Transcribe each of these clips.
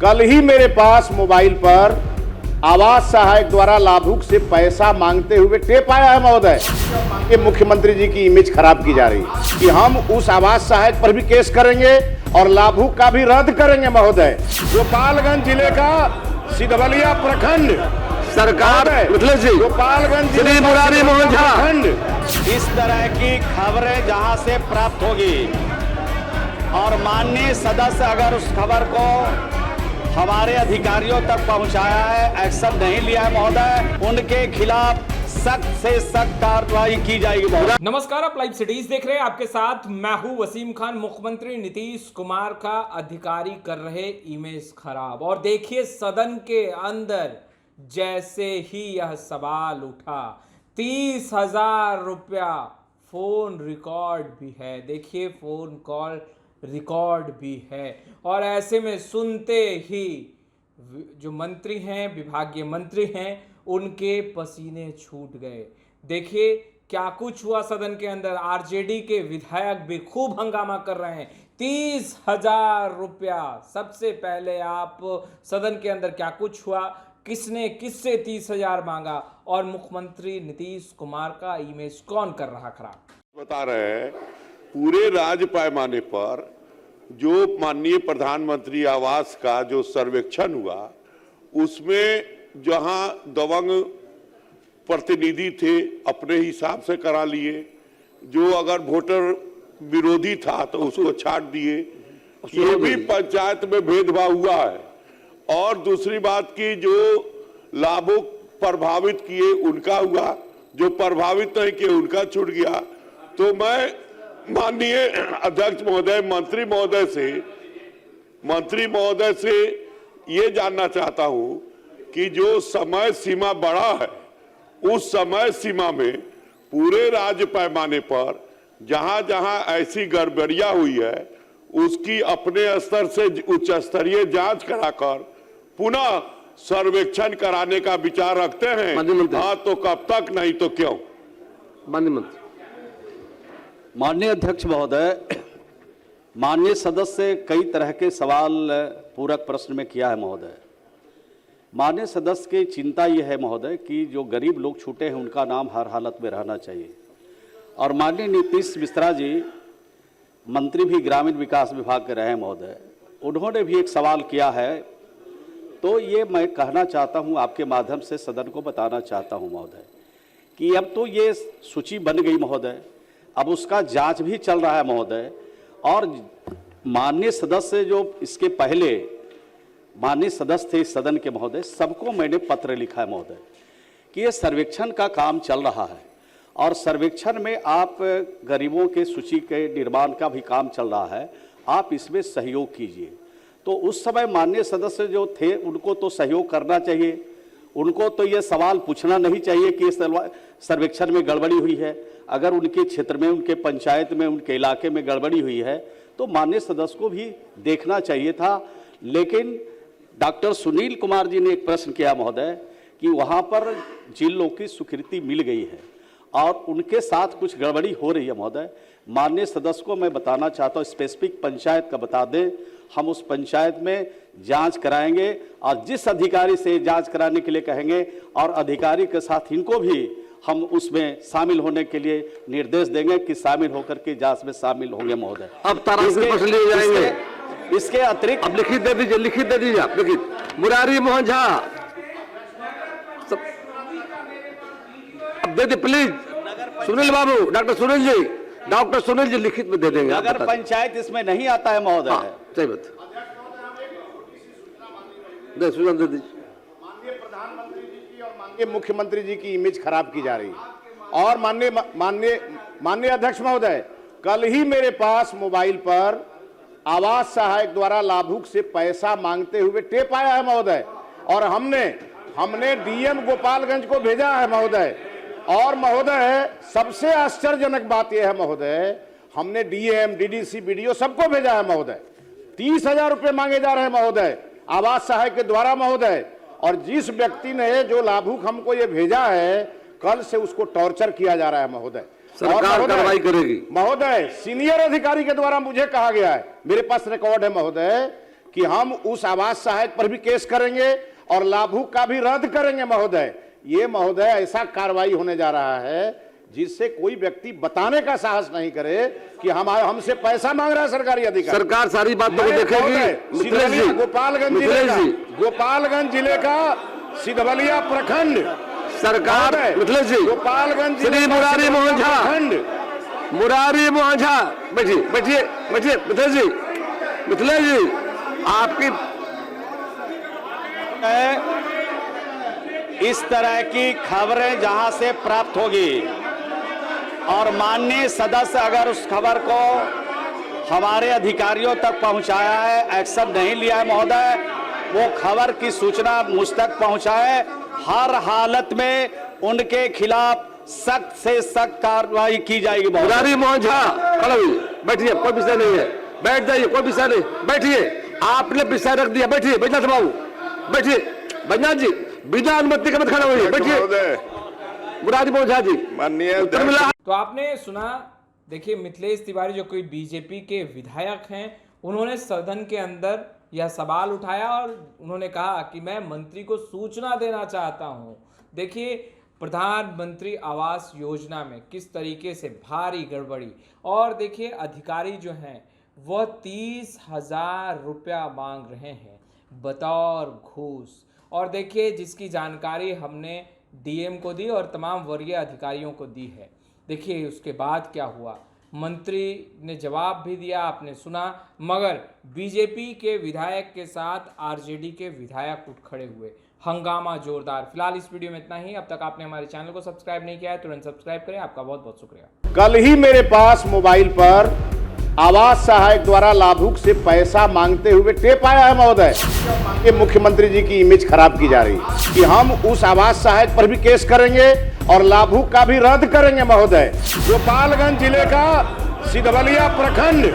कल ही मेरे पास मोबाइल पर आवास सहायक द्वारा लाभुक से पैसा मांगते हुए टेप आया है महोदय। ये मुख्यमंत्री जी की इमेज खराब की जा रही है कि हम उस आवास सहायक पर भी केस करेंगे और लाभुक का भी रद्द करेंगे महोदय। गोपालगंज जिले का सिधवलिया प्रखंड सरकार गोपालगंज जिले मुरारी मोहन झा प्रखंड इस तरह की खबरें जहां से प्राप्त होगी और माननीय सदस्य अगर उस खबर को हमारे अधिकारियों तक पहुंचाया है, एक्शन नहीं लिया है महोदय, उनके खिलाफ सख्त से सख्त कार्रवाई की जाएगी महोदय। नमस्कार, आप लाइव सिटीज देख रहे हैं। आपके साथ मैं हूं वसीम खान। मुख्यमंत्री नीतीश कुमार का अधिकारी कर रहे इमेज खराब। और देखिए सदन के अंदर जैसे ही यह सवाल उठा, 30,000 रुपया फोन रिकॉर्ड भी है। देखिए फोन कॉल रिकॉर्ड भी है। और ऐसे में सुनते ही जो मंत्री हैं, विभागीय मंत्री हैं, उनके पसीने छूट गए। देखिए क्या कुछ हुआ सदन के अंदर। आरजेडी के विधायक भी खूब हंगामा कर रहे हैं। 30,000 रुपया। सबसे पहले आप सदन के अंदर क्या कुछ हुआ, किसने किससे 30,000 मांगा और मुख्यमंत्री नीतीश कुमार का इमेज कौन कर रहा खराब, बता रहे हैं। पूरे राज्य पैमाने पर जो माननीय प्रधानमंत्री आवास का जो सर्वेक्षण हुआ, उसमें जहां दबंग प्रतिनिधि थे अपने हिसाब से करा लिए, जो अगर वोटर विरोधी था तो उसको छाट दिए। ये भी पंचायत में भेदभाव हुआ है। और दूसरी बात की जो लाभुक प्रभावित किए उनका हुआ, जो प्रभावित नहीं किए उनका छूट गया। तो मैं माननीय अध्यक्ष महोदय, मंत्री महोदय से ये जानना चाहता हूं कि जो समय सीमा बढ़ा है, उस समय सीमा में पूरे राज्य पैमाने पर जहां जहां ऐसी गड़बड़ियां हुई है, उसकी अपने स्तर से उच्च स्तरीय जांच कराकर पुनः सर्वेक्षण कराने का विचार रखते हैं। हाँ तो कब तक, नहीं तो क्यों? माननीय अध्यक्ष महोदय, माननीय सदस्य कई तरह के सवाल पूरक प्रश्न में किया है महोदय। माननीय सदस्य की चिंता यह है महोदय कि जो गरीब लोग छूटे हैं उनका नाम हर हालत में रहना चाहिए। और माननीय नीतीश मिश्रा जी मंत्री भी ग्रामीण विकास विभाग के रहे हैं महोदय, उन्होंने भी एक सवाल किया है। तो ये मैं कहना चाहता हूँ, आपके माध्यम से सदन को बताना चाहता हूँ महोदय कि अब तो ये सूची बन गई महोदय, अब उसका जांच भी चल रहा है महोदय। और माननीय सदस्य जो इसके पहले माननीय सदस्य थे इस सदन के महोदय, सबको मैंने पत्र लिखा है महोदय कि ये सर्वेक्षण का काम चल रहा है और सर्वेक्षण में आप गरीबों के सूची के निर्माण का भी काम चल रहा है, आप इसमें सहयोग कीजिए। तो उस समय माननीय सदस्य जो थे उनको तो सहयोग करना चाहिए, उनको तो ये सवाल पूछना नहीं चाहिए कि सर्वेक्षण में गड़बड़ी हुई है। अगर उनके क्षेत्र में, उनके पंचायत में, उनके इलाके में गड़बड़ी हुई है तो माननीय सदस्य को भी देखना चाहिए था। लेकिन डॉक्टर सुनील कुमार जी ने एक प्रश्न किया महोदय कि वहाँ पर जिन लोगों की स्वीकृति मिल गई है और उनके साथ कुछ गड़बड़ी हो रही है महोदय। माननीय सदस्य को मैं बताना चाहता हूँ, स्पेसिफिक पंचायत का बता दें, हम उस पंचायत में जांच कराएंगे और जिस अधिकारी से जांच कराने के लिए कहेंगे और अधिकारी के साथ इनको भी हम उसमें शामिल होने के लिए निर्देश देंगे कि शामिल होकर के जांच में शामिल होंगे महोदय। अब लिए जाएंगे। इसके अतिरिक्त अब लिखित दे दीजिए आप लिखित। मुरारी मोहन झा अब दे दे प्लीज। सुनील बाबू, डॉक्टर सुनील जी लिखित में दे देंगे। अगर पंचायत इसमें नहीं आता है महोदय, सही बात, सूचना दे दीजिए। माननीय प्रधानमंत्री जी की और माननीय मुख्यमंत्री जी की इमेज खराब की जा रही है। और माननीय अध्यक्ष महोदय, कल ही मेरे पास मोबाइल पर आवास सहायक द्वारा लाभुक से पैसा मांगते हुए टेप आया है महोदय। और हमने डीएम गोपालगंज को भेजा है महोदय। और महोदय सबसे आश्चर्यजनक बात यह है महोदय, हमने डीएम, डीडीसी, बीडीओ सबको भेजा है महोदय। 30,000 रुपये मांगे जा रहे हैं महोदय आवास सहायक के द्वारा महोदय। और जिस व्यक्ति ने जो लाभुक हमको ये भेजा है, कल से उसको टॉर्चर किया जा रहा है महोदय। सरकार कार्रवाई करेगी महोदय। सीनियर अधिकारी के द्वारा मुझे कहा गया है, मेरे पास रिकॉर्ड है महोदय, कि हम उस आवास सहायक पर भी केस करेंगे और लाभुक का भी रद्द करेंगे महोदय। ये महोदय ऐसा कार्रवाई होने जा रहा है जिससे कोई व्यक्ति बताने का साहस नहीं करे कि हमारे हमसे पैसा मांग रहा है सरकारी अधिकारी। सरकार सारी बातों को देखेगी। सिधवलिया गोपालगंज जिले का सिधवलिया प्रखंड सरकार मिथिलेश जी, गोपालगंज श्री मुरारी मोहन झा, मुरारी मोहन झा, बैठिए बैठिए बैठिए। मिथिलेश जी आपकी इस तरह की खबरें जहां से प्राप्त होगी और माननीय सदस्य अगर उस खबर को हमारे अधिकारियों तक पहुंचाया है, एक्शन नहीं लिया है महोदय, वो खबर की सूचना मुझ तक पहुंचाए। हर हालत में उनके खिलाफ सख्त से सख्त कार्रवाई की जाएगी। मुरारी मोहन झा खड़े हुई, बैठिए, कोई विषय नहीं है, बैठ जाइए, कोई विषय नहीं, बैठिए। आपने विषय रख दिया, बैठिए बैजनाथ बाबू, बैठिए। बैजनाथ जी बिना अनुमति के मत खड़े हुए, बैठिए। मुरारी मोहन झा जी माननीय तो आपने सुना। देखिए, मिथिलेश तिवारी जो कोई बीजेपी के विधायक हैं, उन्होंने सदन के अंदर यह सवाल उठाया और उन्होंने कहा कि मैं मंत्री को सूचना देना चाहता हूं। देखिए, प्रधानमंत्री आवास योजना में किस तरीके से भारी गड़बड़ी, और देखिए अधिकारी जो हैं वह 30,000 रुपया मांग रहे हैं बतौर घूस। और देखिए, जिसकी जानकारी हमने डीएम को दी और तमाम वरीय अधिकारियों को दी है। देखिए उसके बाद क्या हुआ, मंत्री ने जवाब भी दिया, आपने सुना, मगर बीजेपी के विधायक के साथ आरजेडी के विधायक उठ खड़े हुए, हंगामा जोरदार। फिलहाल इस वीडियो में इतना ही। अब तक आपने हमारे चैनल को सब्सक्राइब नहीं किया है, तुरंत सब्सक्राइब करें। आपका बहुत बहुत शुक्रिया। कल ही मेरे पास मोबाइल पर आवास सहायक द्वारा लाभुक से पैसा मांगते हुए टेप आया है महोदय। ये मुख्यमंत्री जी की इमेज खराब की जा रही है कि हम उस आवास सहायक पर भी केस करेंगे और लाभुक का भी रद्द करेंगे महोदय। गोपालगंज जिले का सिधवलिया प्रखंड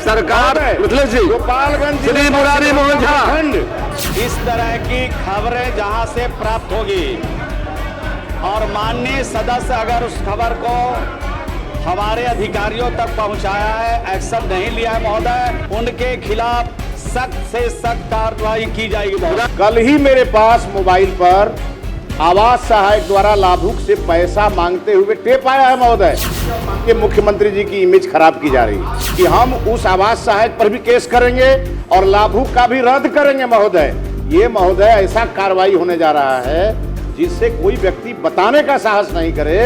सरकार मिथिलेश जी, गोपालगंज श्री मुरारी मोहन झा। इस तरह की खबरें जहां से प्राप्त होगी और माननीय सदस्य अगर उस खबर को हमारे अधिकारियों तक पहुंचाया है, एक्शन नहीं लिया है महोदय, उनके खिलाफ सख्त से सख्त कार्रवाई की जाएगी महोदय। कल ही मेरे पास मोबाइल पर आवास सहायक द्वारा लाभुक से पैसा मांगते हुए टेप आया है महोदय। ये मुख्यमंत्री जी की इमेज खराब की जा रही है कि हम उस आवास सहायक पर भी केस करेंगे और लाभुक का भी रद्द करेंगे महोदय। ये महोदय ऐसा कार्रवाई होने जा रहा है जिससे कोई व्यक्ति बताने का साहस नहीं करे।